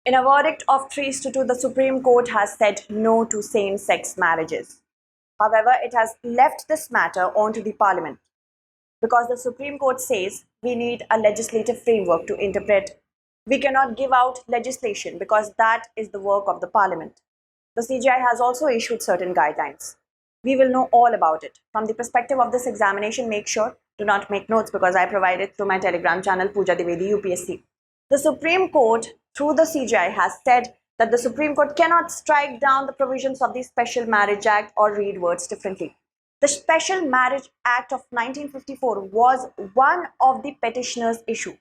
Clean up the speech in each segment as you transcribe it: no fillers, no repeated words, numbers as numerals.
In a verdict of 3-2, the Supreme Court has said no to same-sex marriages. However, it has left this matter onto the Parliament because the Supreme Court says we need a legislative framework to interpret. We cannot give out legislation because that is the work of the Parliament. The CGI has also issued certain guidelines. We will know all about it. From the perspective of this examination, make sure do not make notes because I provide it through my Telegram channel, IPooja Dwivedi, UPSC. The Supreme Court, through the CGI, has said that the Supreme Court cannot strike down the provisions of the Special Marriage Act or read words differently. The Special Marriage Act of 1954 was one of the petitioners' issue.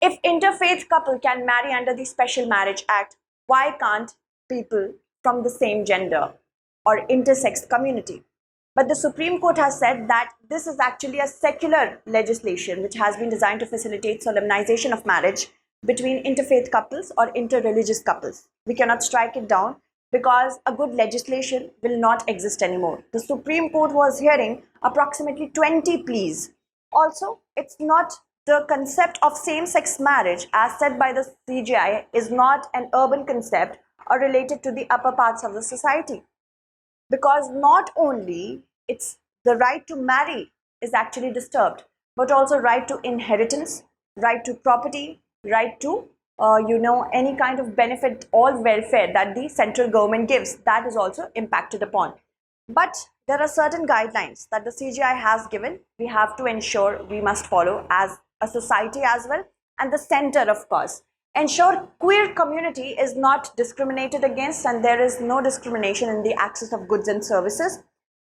If interfaith couple can marry under the Special Marriage Act, why can't people from the same gender or intersex community? But the Supreme Court has said that this is actually a secular legislation which has been designed to facilitate solemnization of marriage between interfaith couples or interreligious couples. We cannot strike it down because a good legislation will not exist anymore. The Supreme Court was hearing approximately 20 pleas. Also, it's not the concept of same-sex marriage as said by the CGI is not an urban concept or related to the upper parts of the society. Because not only it's the right to marry is actually disturbed, but also right to inheritance, right to property, right to any kind of benefit or welfare that the central government gives, that is also impacted upon. But there are certain guidelines that the CGI has given. We have to ensure we must follow as a society as well, and the center, of course. Ensure queer community is not discriminated against and there is no discrimination in the access of goods and services.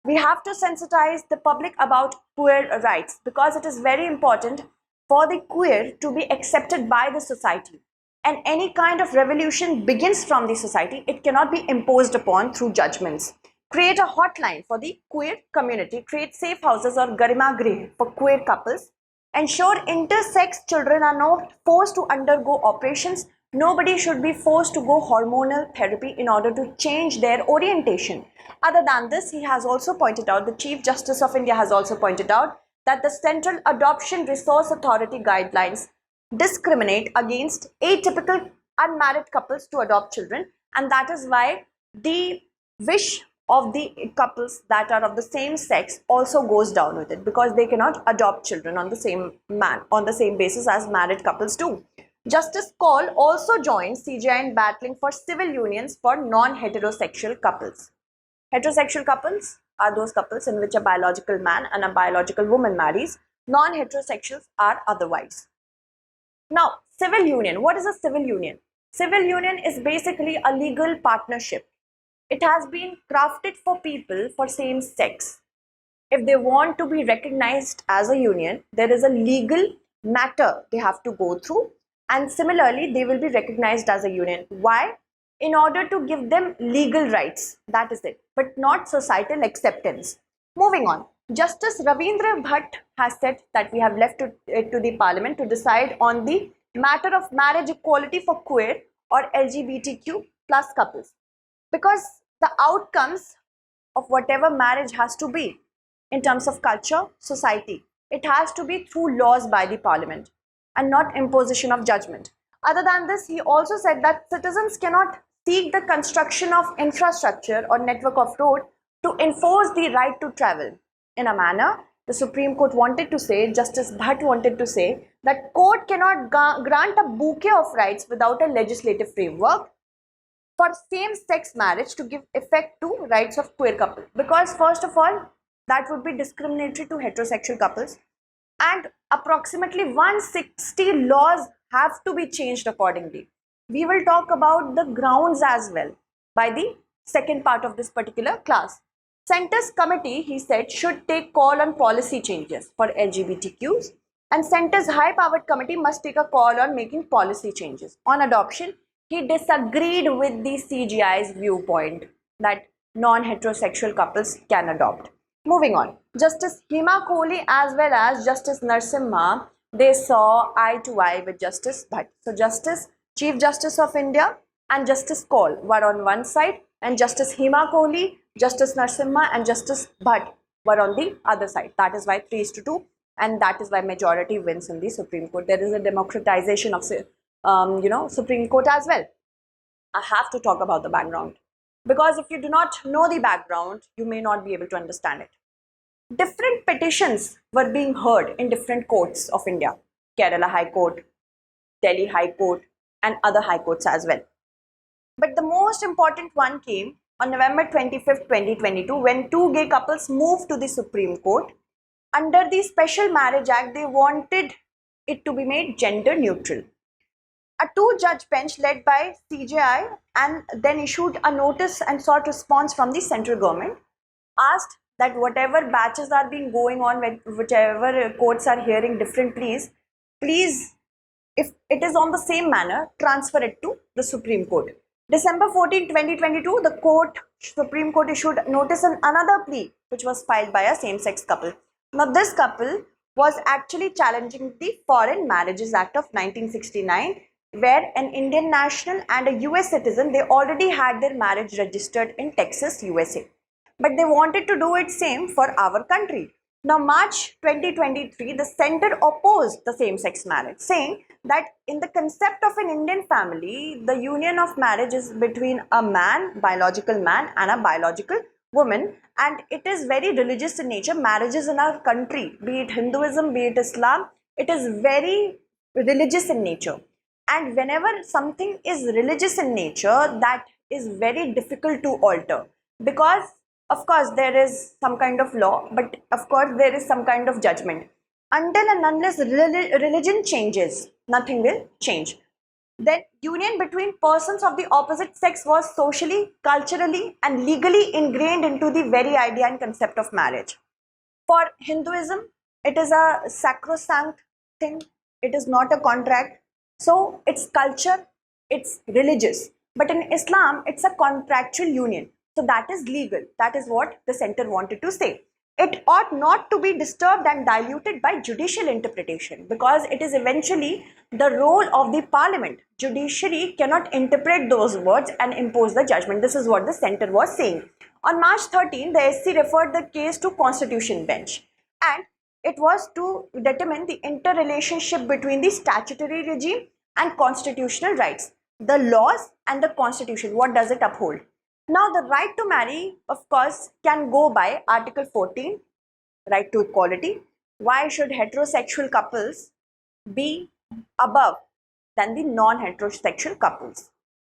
We have to sensitize the public about queer rights because it is very important for the queer to be accepted by the society. And any kind of revolution begins from the society. It cannot be imposed upon through judgments. Create a hotline for the queer community. Create safe houses or garima grih for queer couples. Ensure intersex children are not forced to undergo operations. Nobody should be forced to go hormonal therapy in order to change their orientation. Other than this, he has also pointed out, the Chief Justice of India has also pointed out that the Central Adoption Resource Authority guidelines discriminate against atypical unmarried couples to adopt children, and that is why the wish of the couples that are of the same sex also goes down with it because they cannot adopt children on the same basis as married couples do. Justice Kaul also joins CGI in battling for civil unions for non-heterosexual couples. Heterosexual couples are those couples in which a biological man and a biological woman marries. Non-heterosexuals are otherwise. Now, civil union. What is a civil union? Civil union is basically a legal partnership. It has been crafted for people for same sex. If they want to be recognized as a union, there is a legal matter they have to go through, and similarly, they will be recognized as a union. Why? In order to give them legal rights. That is it, but not societal acceptance. Moving on. Justice Ravindra Bhatt has said that we have left it to the Parliament to decide on the matter of marriage equality for queer or LGBTQ plus couples. Because the outcomes of whatever marriage has to be in terms of culture, society, it has to be through laws by the Parliament and not imposition of judgment. Other than this, he also said that citizens cannot seek the construction of infrastructure or network of road to enforce the right to travel. In a manner, the Supreme Court wanted to say, Justice Bhatt wanted to say that court cannot grant a bouquet of rights without a legislative framework for same-sex marriage to give effect to rights of queer couples. Because first of all, that would be discriminatory to heterosexual couples, and approximately 160 laws have to be changed accordingly. We will talk about the grounds as well by the second part of this particular class. Centre's committee, he said, should take call on policy changes for LGBTQs, and Centre's high-powered committee must take a call on making policy changes. On adoption, he disagreed with the CGI's viewpoint that non-heterosexual couples can adopt. Moving on, Justice Hema Kohli as well as Justice Narasimha, they saw eye to eye with Justice Bhatt. So Chief Justice of India and Justice Kaul were on one side, and Justice Hema Kohli, Justice Narasimha and Justice Bhatt were on the other side. That is why 3:2, and that is why majority wins in the Supreme Court. There is a democratization of Supreme Court as well. I have to talk about the background, because if you do not know the background, you may not be able to understand it. Different petitions were being heard in different courts of India: Kerala High Court, Delhi High Court, and other high courts as well. But the most important one came on November 25th, 2022, when two gay couples moved to the Supreme Court. Under the Special Marriage Act, they wanted it to be made gender neutral. A two-judge bench led by CJI and then issued a notice and sought response from the central government, asked that whatever batches are being going on, whichever courts are hearing different pleas, please, if it is on the same manner, transfer it to the Supreme Court. December 14, 2022, the Supreme Court issued notice on another plea which was filed by a same-sex couple. Now, this couple was actually challenging the Foreign Marriages Act of 1969, where an Indian national and a US citizen, they already had their marriage registered in Texas, USA. But they wanted to do it same for our country. Now, March 2023, the center opposed the same-sex marriage, saying that in the concept of an Indian family, the union of marriage is between a man, biological man, and a biological woman, and it is very religious in nature. Marriages in our country, be it Hinduism, be it Islam, it is very religious in nature. And whenever something is religious in nature, that is very difficult to alter, because of course there is some kind of law, but of course there is some kind of judgment. Until and unless religion changes, nothing will change. Then union between persons of the opposite sex was socially, culturally, and legally ingrained into the very idea and concept of marriage. For Hinduism, it is a sacrosanct thing. It is not a contract. So it's culture, it's religious. But in Islam, it's a contractual union. So that is legal. That is what the center wanted to say. It ought not to be disturbed and diluted by judicial interpretation, because it is eventually the role of the parliament. Judiciary cannot interpret those words and impose the judgment. This is what the center was saying. On March 13, the SC referred the case to Constitution Bench, and it was to determine the interrelationship between the statutory regime and constitutional rights, the laws and the constitution. What does it uphold? Now, the right to marry, of course, can go by Article 14, right to equality. Why should heterosexual couples be above than the non-heterosexual couples?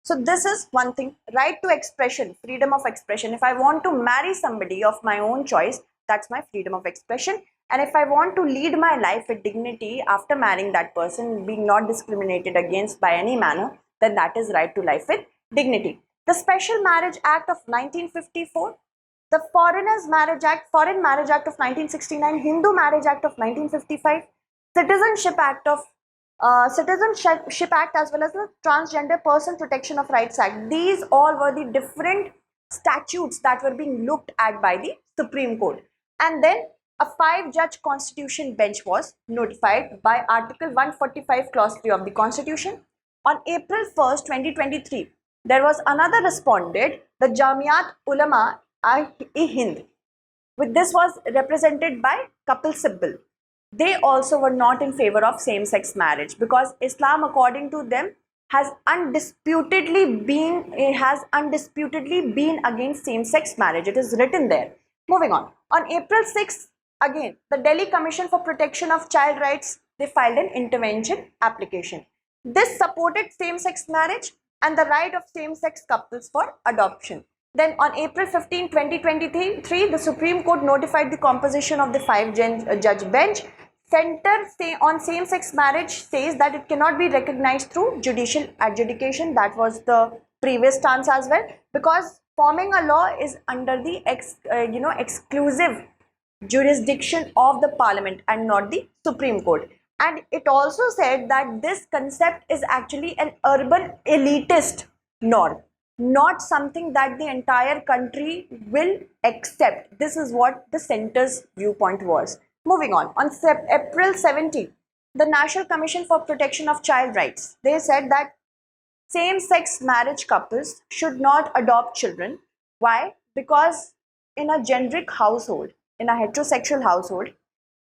So this is one thing. Right to expression, freedom of expression. If I want to marry somebody of my own choice, that's my freedom of expression. And if I want to lead my life with dignity after marrying that person, being not discriminated against by any manner, then that is right to life with dignity. The Special Marriage Act of 1954, the Foreign Marriage Act of 1969, Hindu Marriage Act of 1955, Citizenship Act as well as the Transgender Person Protection of Rights Act. These all were the different statutes that were being looked at by the Supreme Court. And then a 5-judge constitution bench was notified by Article 145, Clause 3 of the Constitution. On April 1st, 2023, there was another respondent, the Jamiat Ulama-e-Hind. With this was represented by Kapil Sibal. They also were not in favor of same-sex marriage, because Islam, according to them, has undisputedly been against same-sex marriage. It is written there. Moving on. On April 6th, again, the Delhi Commission for Protection of Child Rights, they filed an intervention application. This supported same-sex marriage and the right of same-sex couples for adoption. Then on April 15, 2023, the Supreme Court notified the composition of the 5-judge bench. Center on same-sex marriage says that it cannot be recognized through judicial adjudication. That was the previous stance as well, because forming a law is under the exclusive jurisdiction of the parliament and not the Supreme Court. And it also said that this concept is actually an urban elitist norm, not something that the entire country will accept. This is what the center's viewpoint was. Moving on April 17, the National Commission for Protection of Child Rights, they said that same-sex marriage couples should not adopt children. Why? Because in a generic household, in a heterosexual household,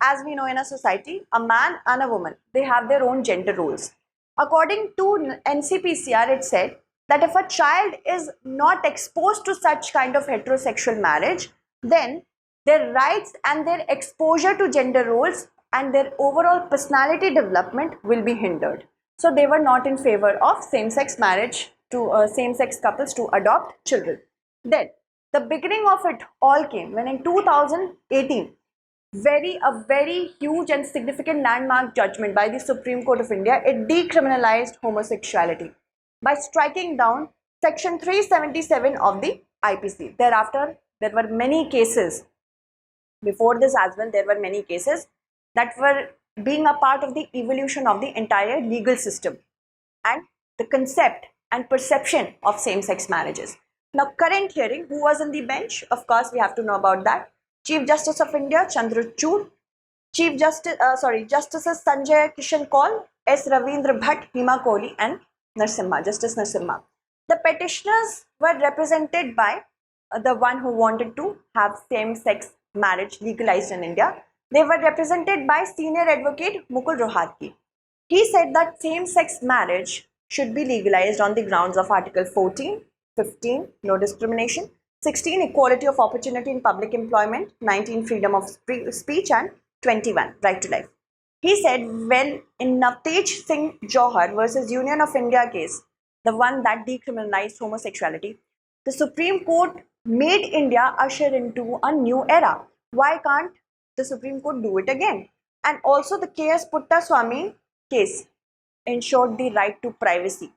as we know in a society, a man and a woman, they have their own gender roles. According to NCPCR, it said that if a child is not exposed to such kind of heterosexual marriage, then their rights and their exposure to gender roles and their overall personality development will be hindered. So they were not in favor of same-sex marriage to same-sex couples to adopt children. Then the beginning of it all came when in 2018, a very huge and significant landmark judgment by the Supreme Court of India, it decriminalized homosexuality by striking down section 377 of the IPC. Thereafter, there were many cases. Before this as well, there were many cases that were being a part of the evolution of the entire legal system and the concept and perception of same-sex marriages. Now, current hearing, who was on the bench? Of course, we have to know about that. Chief Justice of India, Chandrachud, Justices Sanjay Kishan Kaul, S. Ravindra Bhatt, Hima Kohli, and Justice Narasimha. The petitioners were represented by the one who wanted to have same-sex marriage legalized in India. They were represented by senior advocate Mukul Rohatgi. He said that same-sex marriage should be legalized on the grounds of Article 14, 15, no discrimination, 16, equality of opportunity in public employment, 19, freedom of speech, and 21, right to life. He said when in Navtej Singh Johar versus Union of India case, the one that decriminalized homosexuality, the Supreme Court made India usher into a new era. Why can't the Supreme Court do it again? And also the K.S. Puttaswamy case ensured the right to privacy.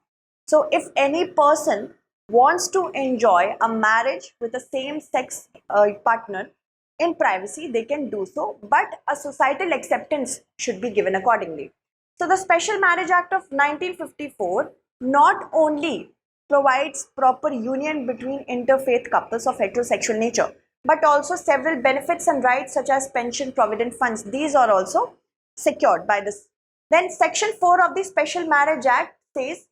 So if any person wants to enjoy a marriage with a same-sex partner in privacy, they can do so, but a societal acceptance should be given accordingly. So the Special Marriage Act of 1954 not only provides proper union between interfaith couples of heterosexual nature, but also several benefits and rights such as pension, provident funds. These are also secured by this. Then Section 4 of the Special Marriage Act says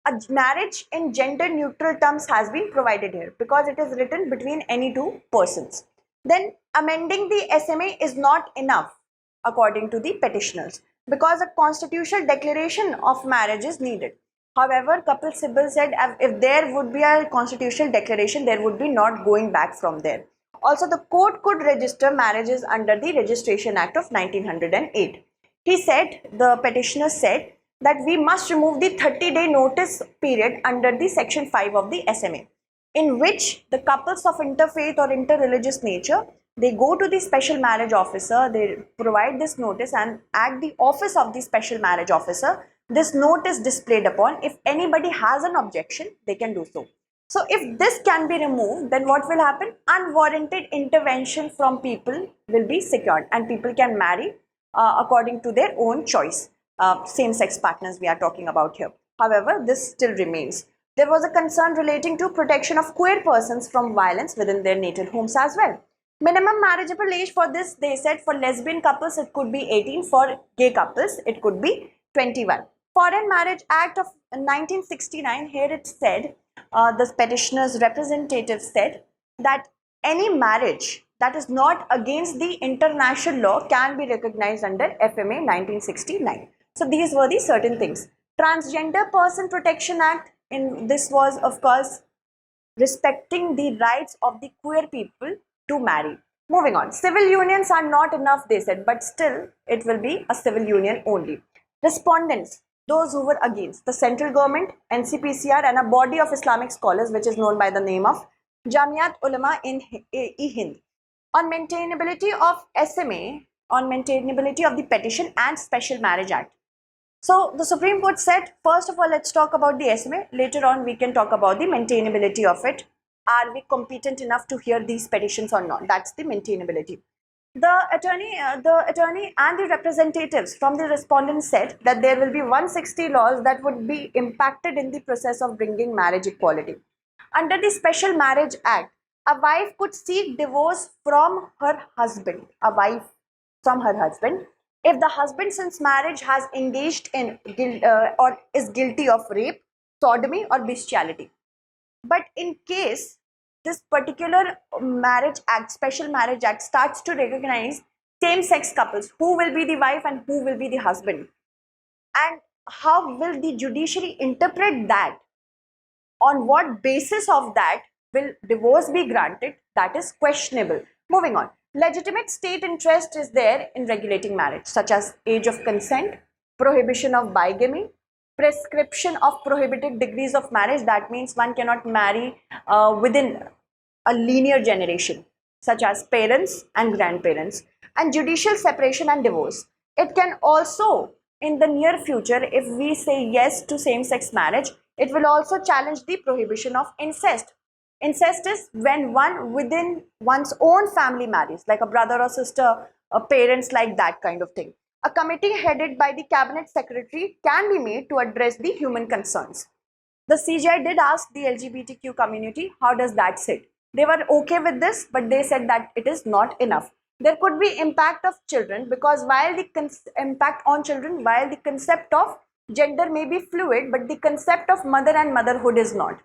a marriage in gender neutral terms has been provided here because it is written between any two persons. Then amending the SMA is not enough according to the petitioners because a constitutional declaration of marriage is needed. However, Kapil Sibal said if there would be a constitutional declaration, there would be not going back from there. Also, the court could register marriages under the Registration Act of 1908. He said, the petitioner said, that we must remove the 30-day notice period under the Section 5 of the SMA, in which the couples of interfaith or interreligious nature, they go to the special marriage officer, they provide this notice, and at the office of the special marriage officer, this note is displayed upon. If anybody has an objection, they can do so. So if this can be removed, then what will happen? Unwarranted intervention from people will be secured and people can marry according to their own choice. Same-sex partners we are talking about here. However, this still remains. There was a concern relating to protection of queer persons from violence within their native homes as well. Minimum marriageable age for this, they said for lesbian couples it could be 18, for gay couples it could be 21. Foreign Marriage Act of 1969, here it said, the petitioner's representative said that any marriage that is not against the international law can be recognized under FMA 1969. So these were the certain things. Transgender Person Protection Act, this was of course respecting the rights of the queer people to marry. Moving on, civil unions are not enough, they said, but still it will be a civil union only. Respondents, those who were against, the central government, NCPCR, and a body of Islamic scholars which is known by the name of Jamiat Ulama in Hind, on maintainability of SMA, on maintainability of the petition and Special Marriage Act. So the Supreme Court said, first of all, let's talk about the SMA. Later on, we can talk about the maintainability of it. Are we competent enough to hear these petitions or not? That's the maintainability. The attorney and the representatives from the respondents said that there will be 160 laws that would be impacted in the process of bringing marriage equality. Under the Special Marriage Act, a wife could seek divorce from her husband. A wife from her husband, if the husband since marriage has engaged in or is guilty of rape, sodomy, or bestiality. But in case this particular marriage act, Special Marriage Act, starts to recognize same-sex couples, who will be the wife and who will be the husband, and how will the judiciary interpret that? On what basis of that will divorce be granted? That is questionable. Moving on. Legitimate state interest is there in regulating marriage, such as age of consent, prohibition of bigamy, prescription of prohibited degrees of marriage. That means one cannot marry within a linear generation, such as parents and grandparents, and judicial separation and divorce. It can also, in the near future, if we say yes to same-sex marriage, it will also challenge the prohibition of incest. Incest is when one within one's own family marries, like a brother or sister, parents, like that kind of thing. A committee headed by the cabinet secretary can be made to address the human concerns. The CGI did ask the LGBTQ community, how does that sit? They were okay with this, but they said that it is not enough. There could be impact of children, because while the impact on children, while the concept of gender may be fluid, but the concept of mother and motherhood is not.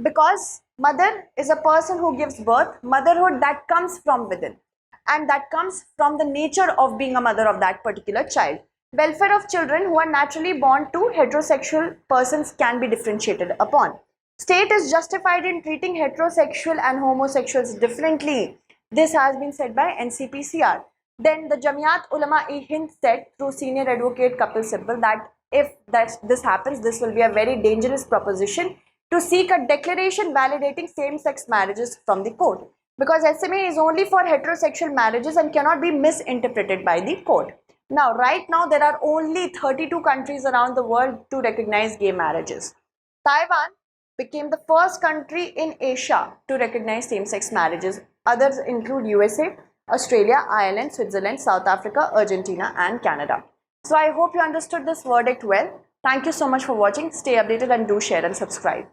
Because mother is a person who gives birth, motherhood that comes from within, and that comes from the nature of being a mother of that particular child. Welfare of children who are naturally born to heterosexual persons can be differentiated upon. State is justified in treating heterosexual and homosexuals differently. This has been said by NCPCR. Then the Jamiat Ulama-e-Hind said through senior advocate Kapil Sibal that if this happens, this will be a very dangerous proposition to seek a declaration validating same-sex marriages from the court, because SMA is only for heterosexual marriages and cannot be misinterpreted by the court. Now, right now, there are only 32 countries around the world to recognize gay marriages. Taiwan became the first country in Asia to recognize same-sex marriages. Others include USA, Australia, Ireland, Switzerland, South Africa, Argentina, and Canada. So I hope you understood this verdict well. Thank you so much for watching. Stay updated and do share and subscribe.